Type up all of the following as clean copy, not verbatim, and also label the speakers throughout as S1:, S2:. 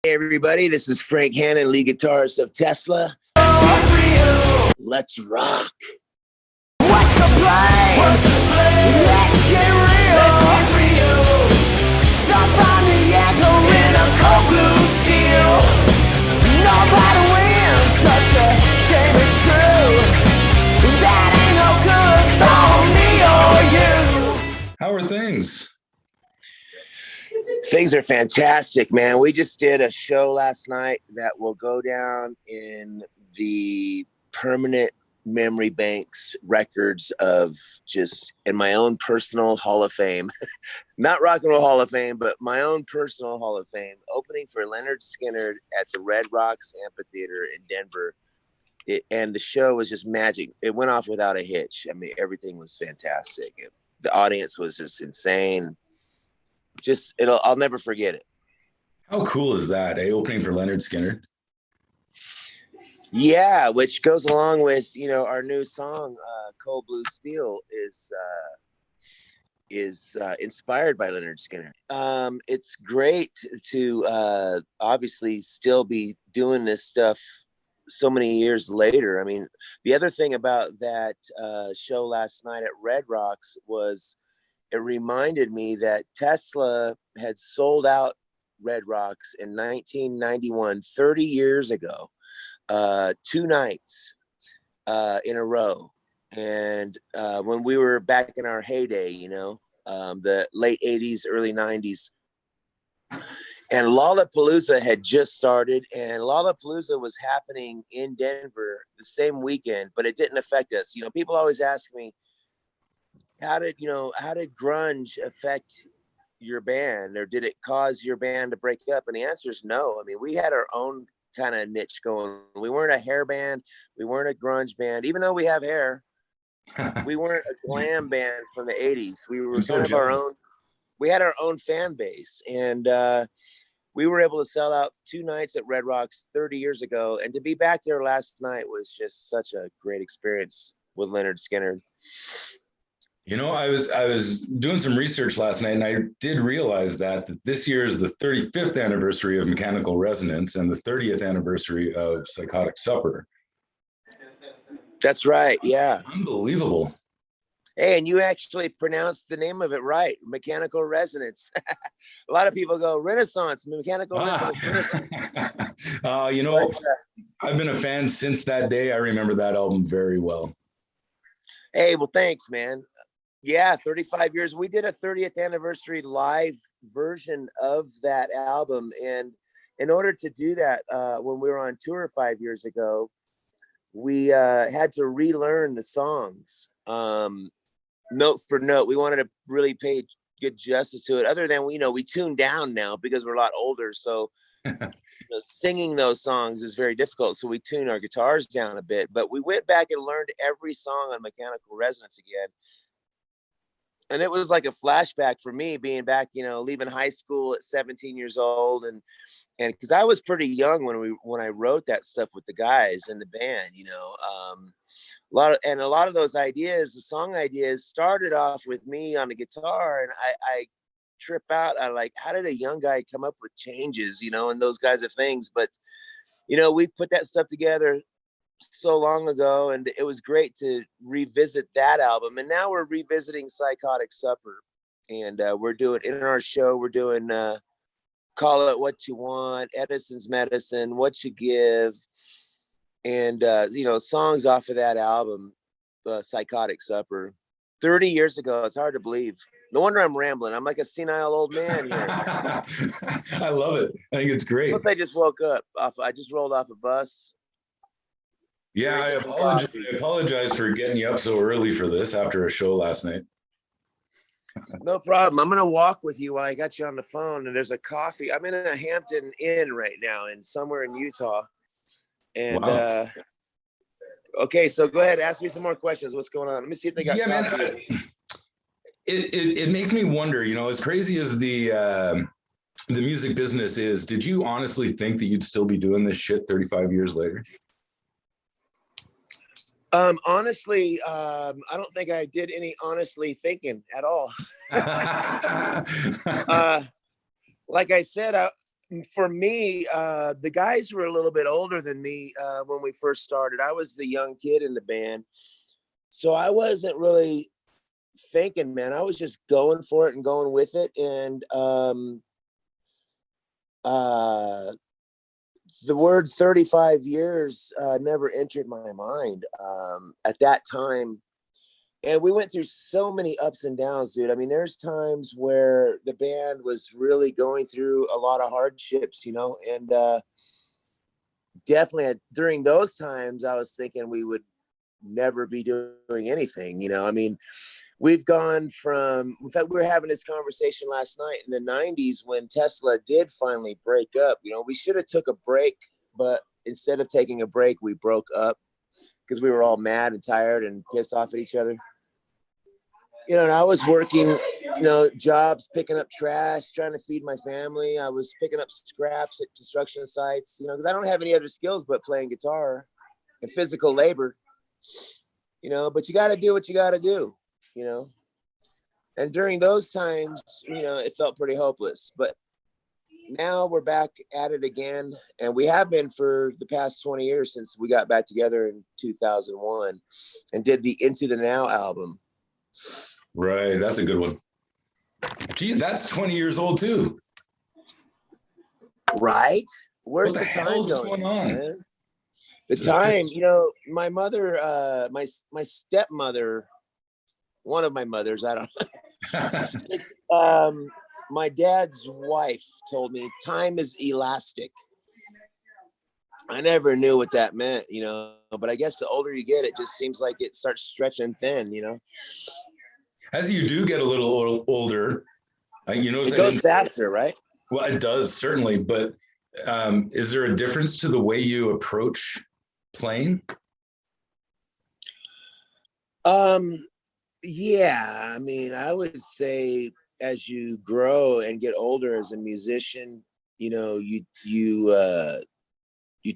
S1: Hey everybody, this is Frank Hannon, lead guitarist of Tesla. Let's rock.
S2: What's the play? Let's get real. Somebody has a in a cold blue steel. Nobody wins, such a shame it's true. That ain't no good for me or you.
S3: How are things?
S1: Things are fantastic, man. We just did a show last night that will go down in the permanent memory banks records of just in my own personal Hall of Fame. Not Rock and Roll Hall of Fame, but my own personal Hall of Fame, opening for Leonard Skinner at the Red Rocks Amphitheater in Denver. And the show was just magic. It went off without a hitch. I mean, everything was fantastic. The audience was just insane. I'll never forget it.
S3: How cool is that, opening for Leonard Skinner?
S1: Yeah, which goes along with, our new song, Cold Blue Steel is inspired by Leonard Skinner. It's great to obviously still be doing this stuff so many years later. I mean, the other thing about that show last night at Red Rocks was it reminded me that Tesla had sold out Red Rocks in 1991, 30 years ago, 2 nights in a row. And when we were back in our heyday, the late 80s, early 90s. And Lollapalooza had just started, and Lollapalooza was happening in Denver the same weekend, but it didn't affect us. People always ask me, how did grunge affect your band, or did it cause your band to break up? And the answer is no. I mean, we had our own kind of niche going. We weren't a hair band. We weren't a grunge band, even though we have hair. We weren't a glam band from the 80s. We were kind of our own. We had our own fan base, and we were able to sell out 2 nights at Red Rocks 30 years ago. And to be back there last night was just such a great experience with Leonard Skinner.
S3: I was doing some research last night, and I did realize that this year is the 35th anniversary of Mechanical Resonance and the 30th anniversary of Psychotic Supper.
S1: That's right. Yeah.
S3: Unbelievable.
S1: Hey, and you actually pronounced the name of it right, Mechanical Resonance. A lot of people go Renaissance, Mechanical Resonance.
S3: I've been a fan since that day. I remember that album very well.
S1: Hey, well, thanks, man. Yeah, 35 years. We did a 30th anniversary live version of that album. And in order to do that, when we were on tour 5 years ago, we had to relearn the songs note for note. We wanted to really pay good justice to it. Other than, we tune down now because we're a lot older. So singing those songs is very difficult. So we tune our guitars down a bit. But we went back and learned every song on Mechanical Resonance again. And it was like a flashback for me being back, leaving high school at 17 years old. And because I was pretty young when I wrote that stuff with the guys in the band, a lot of those ideas, the song ideas, started off with me on the guitar, and I trip out. I like, how did a young guy come up with changes, and those kinds of things? But we put that stuff together so long ago, and it was great to revisit that album. And now we're revisiting Psychotic Supper, and we're doing in our show, we're doing Call It What You Want, Edison's Medicine, What You Give, and songs off of that album, Psychotic Supper. 30 years ago. It's hard to believe. No wonder I'm rambling. I'm like a senile old man here.
S3: I love it. I think it's great.
S1: Plus, I just woke up. I just rolled off a bus.
S3: Yeah, I apologize for getting you up so early for this after a show last night.
S1: No problem. I'm going to walk with you while I got you on the phone, and there's a coffee. I'm in a Hampton Inn right now somewhere in Utah. And wow. Okay, so go ahead, ask me some more questions. What's going on? Let me see if they got coffee.
S3: Man, it makes me wonder, as crazy as the music business is, did you honestly think that you'd still be doing this shit 35 years later?
S1: Honestly, I don't think I did any honestly thinking at all. Like I said, for me, the guys were a little bit older than me when we first started. I was the young kid in the band. So I wasn't really thinking, man. I was just going for it and going with it. And the word 35 years never entered my mind at that time. And we went through so many ups and downs, dude. I mean, there's times where the band was really going through a lot of hardships, you know, and definitely during those times, I was thinking we would never be doing anything, you know. I mean, we've gone from, in fact, we were having this conversation last night in the 90s when Tesla did finally break up. You know, we should have took a break, but instead of taking a break, we broke up because we were all mad and tired and pissed off at each other. You know, and I was working, you know, jobs, picking up trash, trying to feed my family. I was picking up scraps at construction sites, you know, because I don't have any other skills but playing guitar and physical labor, you know, but you got to do what you got to do, you know. And during those times, you know, it felt pretty hopeless. But now we're back at it again. And we have been for the past 20 years since we got back together in 2001 and did the Into the Now album.
S3: Right, that's a good one. Geez, that's 20 years old too.
S1: Right? Where's
S3: What
S1: the time going
S3: on?
S1: man? The time, you know, my mother, my stepmother, one of my mothers, I don't know. My dad's wife told me time is elastic. I never knew what that meant, you know, but I guess the older you get, it just seems like it starts stretching thin, you know.
S3: As you do get a little older, you notice
S1: it goes faster, right?
S3: Well, it does certainly, but is there a difference to the way you approach playing?
S1: Yeah, I mean, I would say as you grow and get older as a musician, you know, you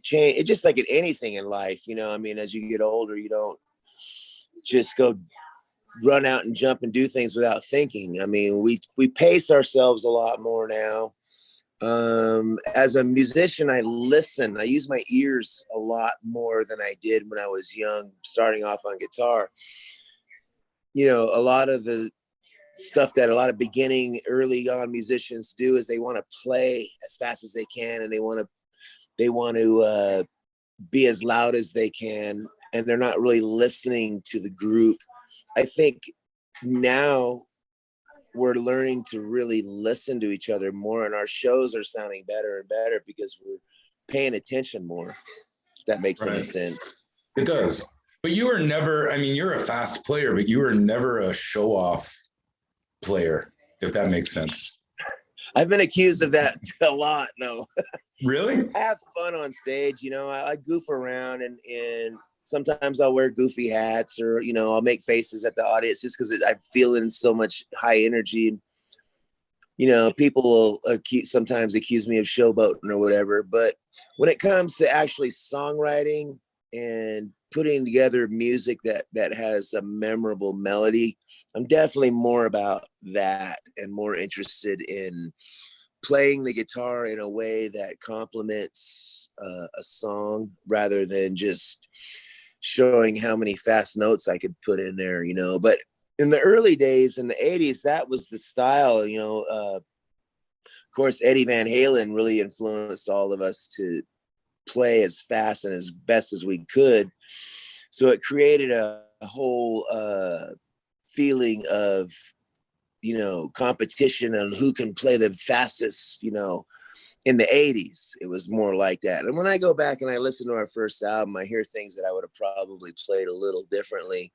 S1: change. It's just like in anything in life, you know. I mean, as you get older, you don't just go run out and jump and do things without thinking. I mean, we pace ourselves a lot more now. As a musician, I listen. I use my ears a lot more than I did when I was young, starting off on guitar. You know, a lot of the stuff that a lot of beginning early on musicians do is they want to play as fast as they can, and they want to be as loud as they can, and they're not really listening to the group. I think now we're learning to really listen to each other more, and our shows are sounding better and better because we're paying attention more. If that makes any sense.
S3: It does. But you were never, I mean, you're a fast player, but you were never a show-off player, if that makes sense.
S1: I've been accused of that a lot. No.
S3: Really?
S1: I have fun on stage, you know. I goof around, and sometimes I'll wear goofy hats, or, you know, I'll make faces at the audience just because I'm feeling so much high energy. You know, people will sometimes accuse me of showboating or whatever. But when it comes to actually songwriting and putting together music that has a memorable melody, I'm definitely more about that and more interested in playing the guitar in a way that complements a song rather than just showing how many fast notes I could put in there, you know. But in the early days, in the 80s, that was the style, you know. Of course, Eddie Van Halen really influenced all of us to play as fast and as best as we could. So it created a whole feeling of, you know, competition on who can play the fastest, you know. In the 80s, it was more like that. And when I go back and I listen to our first album, I hear things that I would have probably played a little differently.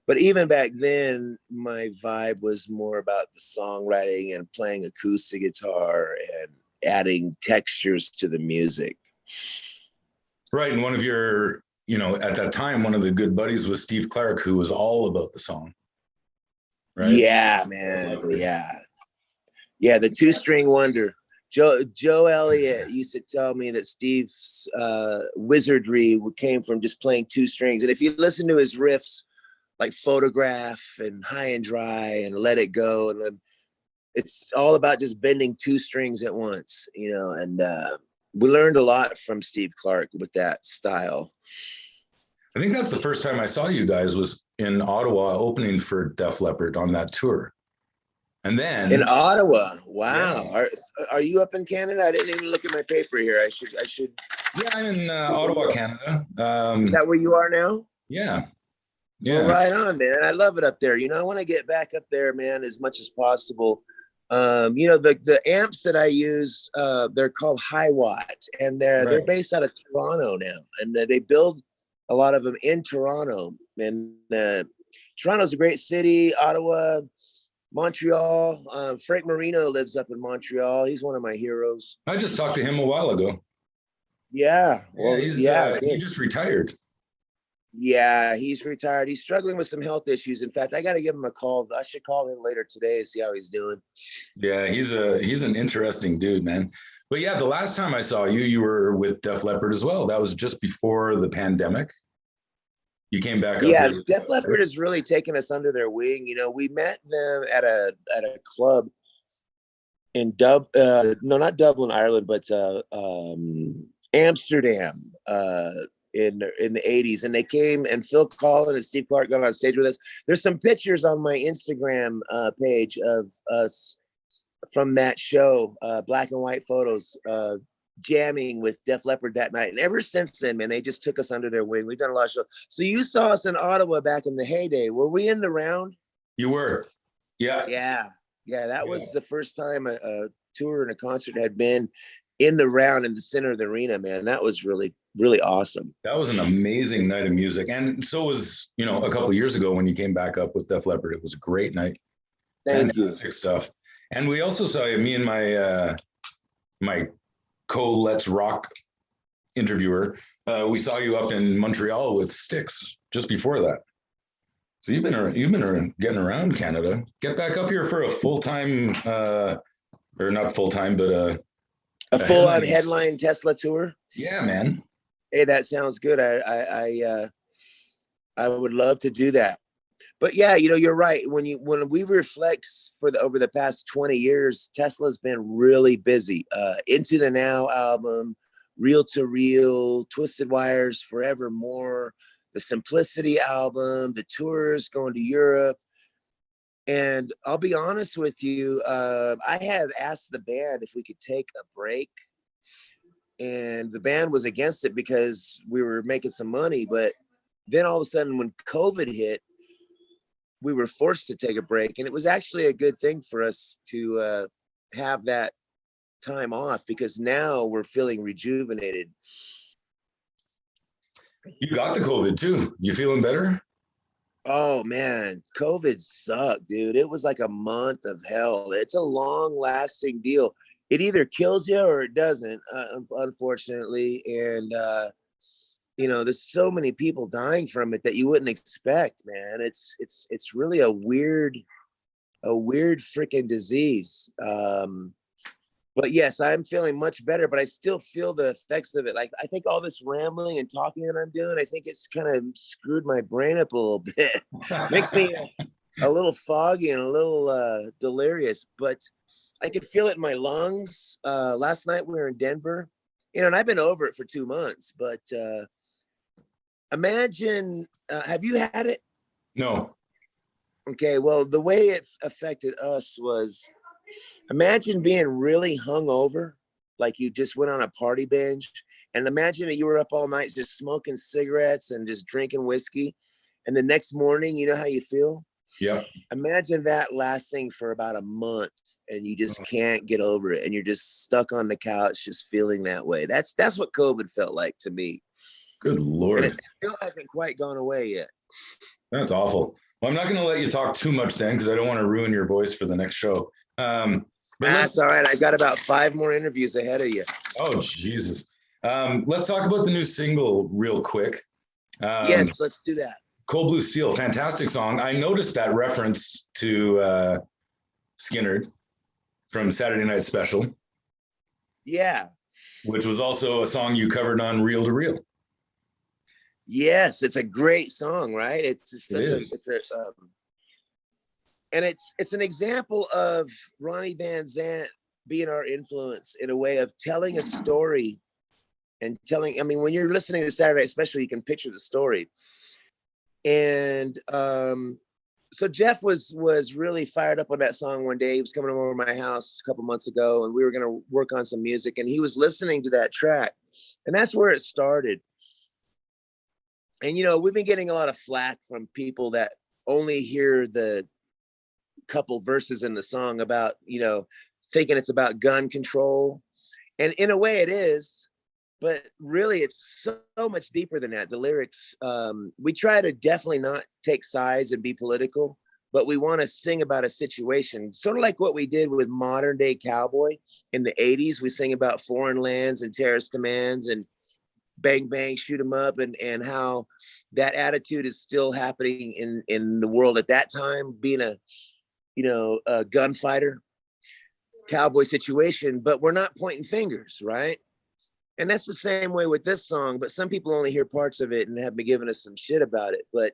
S1: But even back then, my vibe was more about the songwriting and playing acoustic guitar and adding textures to the music.
S3: Right. And one of your, you know, at that time, one of the good buddies was Steve Clark, who was all about the song. Right?
S1: Yeah, man. Yeah, the two-string wonder. Joe Elliott used to tell me that Steve's wizardry came from just playing two strings. And if you listen to his riffs, like Photograph and High and Dry and Let It Go, and it's all about just bending two strings at once, you know, and we learned a lot from Steve Clark with that style.
S3: I think that's the first time I saw you guys was in Ottawa opening for Def Leppard on that tour. And then
S1: in Ottawa. Wow.
S3: Yeah.
S1: Are you up in Canada? I didn't even look at my paper here. I should.
S3: Yeah, I'm in Ottawa, Canada.
S1: Is that where you are now?
S3: Yeah.
S1: Well, right on, man. I love it up there. You know, I want to get back up there, man, as much as possible. You know, the amps that I use, they're called high watt, and they're based out of Toronto now, and they build a lot of them in Toronto. And Toronto's a great city. Ottawa, Montreal. Frank Marino lives up in Montreal. He's one of my heroes.
S3: I just talked to him a while ago.
S1: Yeah. Well,
S3: he just retired.
S1: Yeah, he's retired. He's struggling with some health issues. In fact, I got to give him a call. I should call him later today and see how he's doing.
S3: Yeah, he's an interesting dude, man. But yeah, the last time I saw you, you were with Def Leppard as well. That was just before the pandemic. You came back.
S1: Yeah, Def Leppard has really taken us under their wing. You know, we met them at a club in not Dublin, Ireland, but Amsterdam. In the 80s, and they came, and Phil Collins and Steve Clark got on stage with us. There's some pictures on my Instagram page of us from that show, black and white photos, jamming with Def Leppard that night. And ever since then, man, they just took us under their wing. We've done a lot of shows. So you saw us in Ottawa back in the heyday. Were we in the round?
S3: You were. Yeah.
S1: That was the first time a tour and a concert had been in the round in the center of the arena, man. That was really, really awesome.
S3: That was an amazing night of music. And so was, you know, a couple of years ago when you came back up with Def Leppard. It was a great night. Fantastic stuff. And we also saw you, me and my co-Let's Rock interviewer, we saw you up in Montreal with Styx just before that. So you've been getting around Canada. Get back up here for a full-time, or not full-time, but
S1: a full-on headline Tesla tour.
S3: Yeah, man.
S1: Hey, that sounds good. I would love to do that. But yeah, you know, you're right. When we reflect over the past 20 years, Tesla's been really busy. Into the Now album, Reel to Reel, Twisted Wires, Forevermore, the Simplicity album, the tours going to Europe. And I'll be honest with you, I had asked the band if we could take a break, and the band was against it because we were making some money. But then all of a sudden, when COVID hit, we were forced to take a break, and it was actually a good thing for us to have that time off, because now we're feeling rejuvenated.
S3: You got the COVID too. You feeling better?
S1: Oh man, COVID sucked, dude. It was like a month of hell. It's a long lasting deal. It either kills you or it doesn't, unfortunately. And, you know, there's so many people dying from it that you wouldn't expect, man. It's really a weird freaking disease. But yes, I'm feeling much better, but I still feel the effects of it. Like, I think all this rambling and talking that I'm doing, I think it's kind of screwed my brain up a little bit. Makes me a little foggy and a little delirious, but I could feel it in my lungs. Last night we were in Denver, you know, and I've been over it for 2 months, but imagine, have you had it?
S3: No.
S1: Okay, well, the way it affected us was, imagine being really hungover, like you just went on a party binge, and imagine that you were up all night just smoking cigarettes and just drinking whiskey, and the next morning, you know how you feel?
S3: Yeah.
S1: Imagine that lasting for about a month, and you just can't get over it, and you're just stuck on the couch just feeling that way. That's what COVID felt like to me.
S3: Good Lord.
S1: And it still hasn't quite gone away yet.
S3: That's awful. Well, I'm not going to let you talk too much then, because I don't want to ruin your voice for the next show. But
S1: that's all right. I've got about 5 more interviews ahead of you.
S3: Oh, Jesus. Let's talk about the new single real quick.
S1: Yes, let's do that.
S3: Cold Blue Seal, fantastic song. I noticed that reference to Skynyrd from Saturday Night Special.
S1: Yeah.
S3: Which was also a song you covered on Reel to Reel.
S1: Yes, it's a great song, right? It's And it's an example of Ronnie Van Zant being our influence in a way of telling a story and telling, I mean, when you're listening to Saturday, especially, you can picture the story. And so Jeff was really fired up on that song one day. He was coming over to my house a couple months ago, and we were going to work on some music, and he was listening to that track, and that's where it started. And, you know, we've been getting a lot of flack from people that only hear the couple verses in the song about, you know, thinking it's about gun control. And in a way it is, but really it's so much deeper than that. The lyrics, we try to definitely not take sides and be political, but we want to sing about a situation, sort of like what we did with Modern Day Cowboy in the 80s. We sing about foreign lands and terrorist commands and bang, bang, shoot them up, and how that attitude is still happening in the world at that time, being a, you know, a gunfighter cowboy situation, but we're not pointing fingers, right? And that's the same way with this song, but some people only hear parts of it and have been giving us some shit about it. But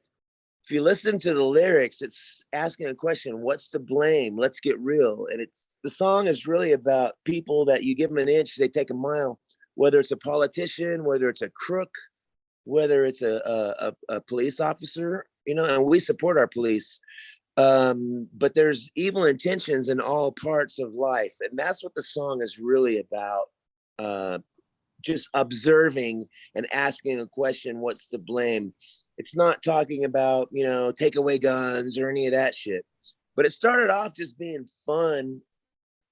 S1: if you listen to the lyrics, it's asking a question: what's to blame? Let's get real. And the song is really about people that you give them an inch, they take a mile, whether it's a politician, whether it's a crook, whether it's a police officer, you know, and we support our police. But there's evil intentions in all parts of life. And that's what the song is really about. Just observing and asking a question: what's to blame? It's not talking about, you know, take away guns or any of that shit. But it started off just being fun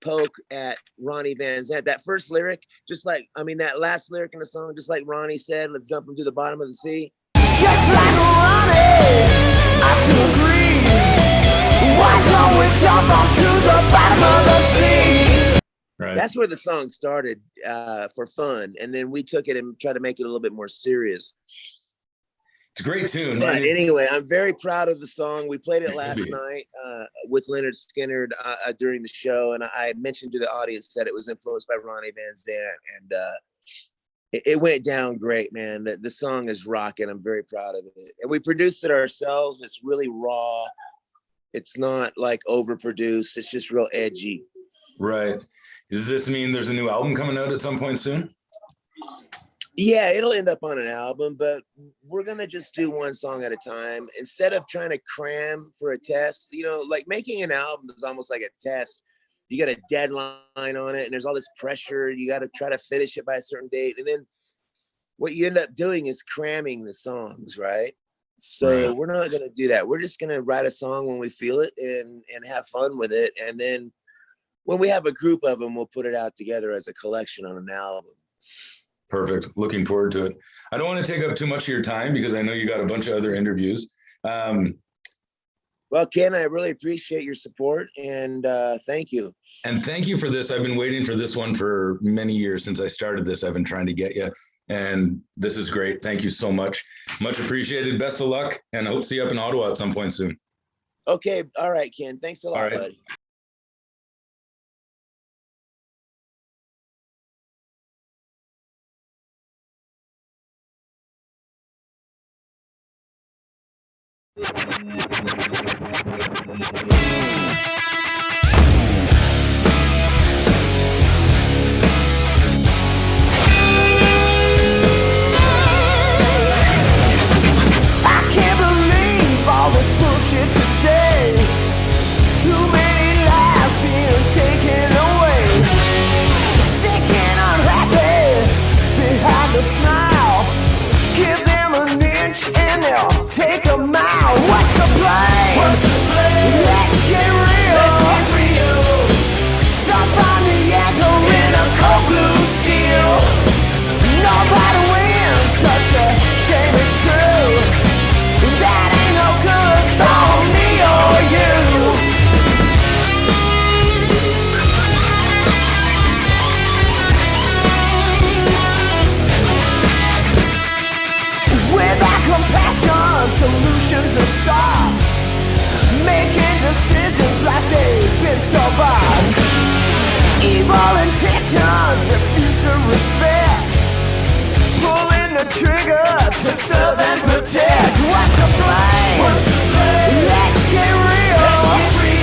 S1: poke at Ronnie Van Zant. That first lyric, just like, I mean, that last lyric in the song, just like Ronnie said, let's jump into the bottom of the sea.
S2: Just like Ronnie, I do agree. Why don't we jump onto the bottom of the sea?
S3: Right.
S1: That's where the song started, for fun. And then we took it and tried to make it a little bit more serious.
S3: It's a great tune.
S1: But anyway, I'm very proud of the song. We played it last night with Leonard Skinner during the show. And I mentioned to the audience that it was influenced by Ronnie Van Zant. And it went down great, man. The song is rocking. I'm very proud of it. And we produced it ourselves. It's really raw. It's not like overproduced. It's just real edgy.
S3: Right. Does this mean there's a new album coming out at some point soon?
S1: Yeah, it'll end up on an album, but we're going to just do one song at a time. Instead of trying to cram for a test, you know, like making an album is almost like a test. You got a deadline on it and there's all this pressure. You got to try to finish it by a certain date. And then what you end up doing is cramming the songs, right? So We're not going to do that. We're just going to write a song when we feel it and have fun with it. And then when we have a group of them, we'll put it out together as a collection on an album.
S3: Perfect. Looking forward to it. I don't want to take up too much of your time because I know you got a bunch of other interviews.
S1: Well, Ken, I really appreciate your support and thank you.
S3: And thank you for this. I've been waiting for this one for many years. Since I started this, I've been trying to get you. And this is great. Thank you so much. Much appreciated. Best of luck. And I hope to see you up in Ottawa at some point soon.
S1: Okay. All right, Ken. Thanks a lot, buddy.
S2: Today, too many lives being taken away, sick and unhappy behind a smile. Give them an inch and they'll take a mile. What's the blame? Let's get real. Some find the answer in a cold blue steel. Nobody wins, such a shame it's true. That ain't no good for me or you. Without compassion, solutions are sought, making decisions like they've been so bad. Evil intentions refuse to respect, pulling the trigger to serve and protect. What's the blame? Let's get real.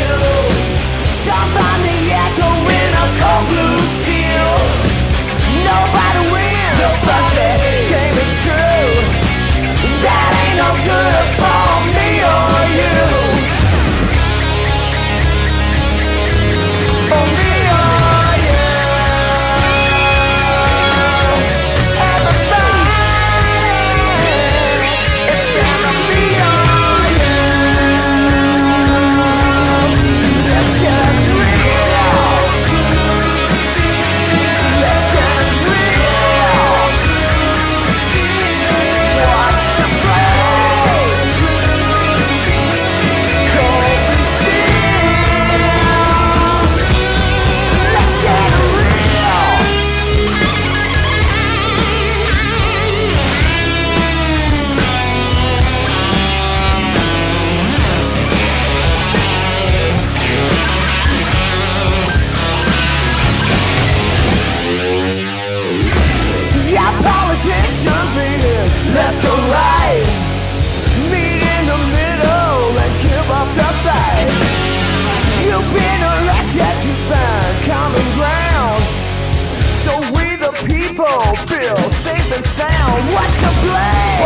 S2: left or right. Meet in the middle and give up the fight. You've been elected to find common ground, so we the people feel safe and sound. What's the blame?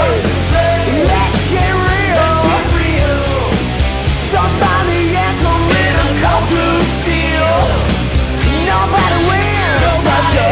S2: Let's get real. Some find the answer in a cold blue steel. Nobody wins such a